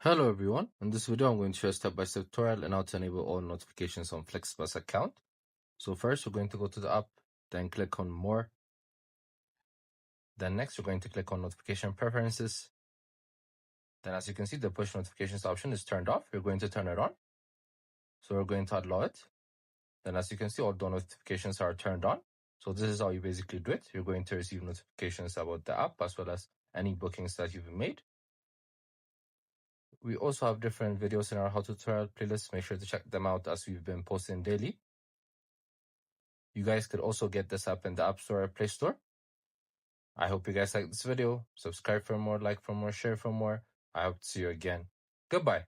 Hello everyone, in this video I'm going to show a step-by-step tutorial on how to enable all notifications on FlixBus account. So first we're going to go to the app, then click on more. Then next we're going to click on notification preferences. Then as you can see the push notifications option is turned off. We're going to turn it on. So we're going to allow it. Then as you can see all the notifications are turned on. So this is how you basically do it. You're going to receive notifications about the app as well as any bookings that you've made. We also have different videos in our how to tutorial playlist. Make sure to check them out as we've been posting daily. You guys could also get this app in the App Store or Play Store. I hope you guys like this video. Subscribe for more, like for more, share for more. I hope to see you again. Goodbye.